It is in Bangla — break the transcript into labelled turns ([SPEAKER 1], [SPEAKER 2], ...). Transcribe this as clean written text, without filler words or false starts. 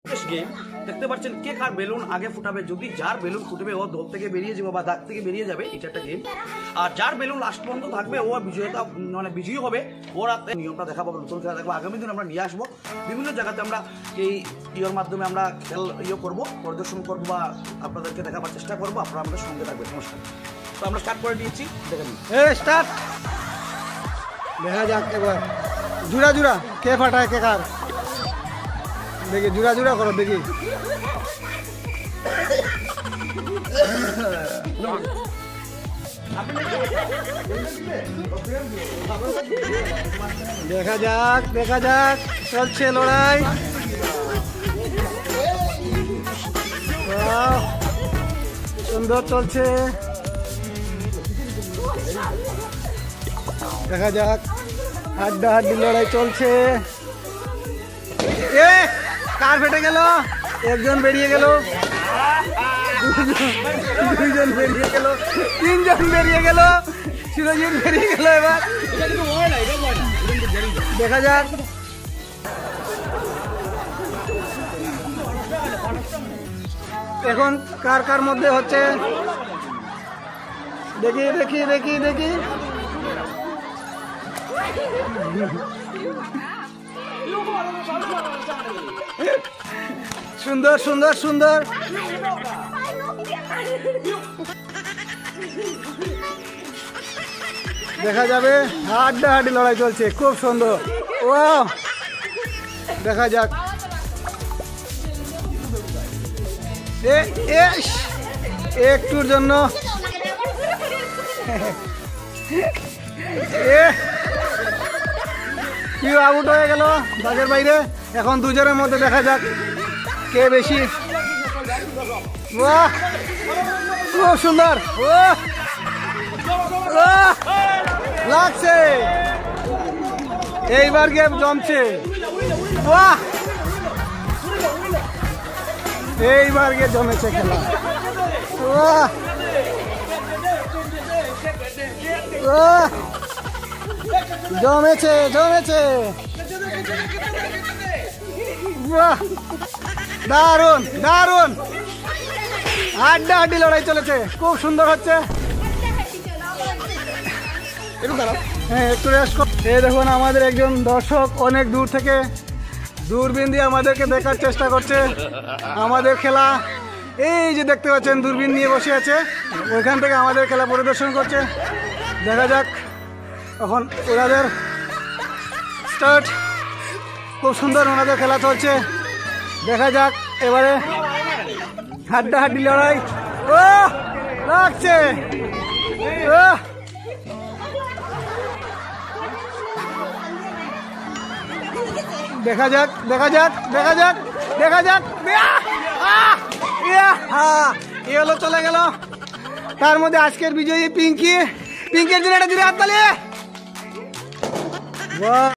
[SPEAKER 1] গেম দেখতে পাচ্ছেন কে কার বেলুন আগে ফুটাবে। যদি যার বেলুন ফুটবে ও দল থেকে বেরিয়ে যাবে বা দাগ থেকে বেরিয়ে যাবে, এটা একটা গেম। আর যার বেলুন লাস্ট পর্যন্ত থাকবে ও বিজয়তা মানে বিজয়ী হবে। ও রাতে নিয়মটা দেখাবো, নতুন খেলা দেখবো, আগামী দিন আমরা নিয়ে আসবো। বিভিন্ন জায়গাতে আমরা এই ইয়ের মাধ্যমে আমরা খেল করবো, পরিদর্শন করবো বা আপনাদেরকে দেখাবার চেষ্টা করবো। আপনারা আমাদের সঙ্গে থাকবেন। নমস্কার। তো আমরা স্টার্ট করে দিয়েছি, দেখে নিন।
[SPEAKER 2] স্টার্ট দেখা যাক এবার জুড়া জুড়া কে ফাটায় কে কার, দেখি জুড়া জুড়া করো দেখি। দেখা যাক দেখা যাক, চলছে লড়াই। সুন্দর চলছে, দেখা যাক হাড্ডাহাড্ডি লড়াই চলছে। এ কার ফেটে গেল, একজন বেরিয়ে গেল, দুইজন বেরিয়ে গেল, তিনজন বেরিয়ে গেল, চিরঞ্জিত বেরিয়ে গেল। এবার দেখা যাক এখন কার কার মধ্যে হচ্ছে, দেখি দেখি দেখি দেখি। সুন্দর সুন্দর সুন্দর, দেখা যাবে হাড্ডাহাড্ডি লড়াই চলছে, খুব সুন্দর। ও দেখা যাক, একটুর জন্য কি আউট হয়ে গেল দাগের বাইরে। এখন দুজনের মধ্যে দেখা যাক কে বেশি। বাহ খুব সুন্দর, লাগছে, এইবার গেম জমছে। বাহ এইবার গিয়ে জমেছে খেলা। জমেছে জমেছে, বাহ দারুন দারুন, হাড্ডাহাড্ডি লড়াই চলেছে, খুব সুন্দর হচ্ছে। হ্যাঁ একটু রেস্ট কর। এই দেখুন আমাদের একজন দর্শক অনেক দূর থেকে দূরবীন দিয়ে আমাদেরকে দেখার চেষ্টা করছে আমাদের খেলা। এই যে দেখতে পাচ্ছেন দূরবীন নিয়ে বসে আছে, ওইখান থেকে আমাদের খেলা পরিদর্শন করছে। দেখা যাক এখন ওনাদের স্টার্ট, খুব সুন্দর ওনাদের খেলা চলছে। দেখা যাক এবারে হাড্ডাহাড্ডি লড়াই। ও লাগছে, দেখা যাক দেখা যাক দেখা যাক দেখা যাক। এ হলো চলে গেল। তার মধ্যে আজকের বিজয়ী পিঙ্কি, পিঙ্কির জন্য একটা দিলে হাততালি।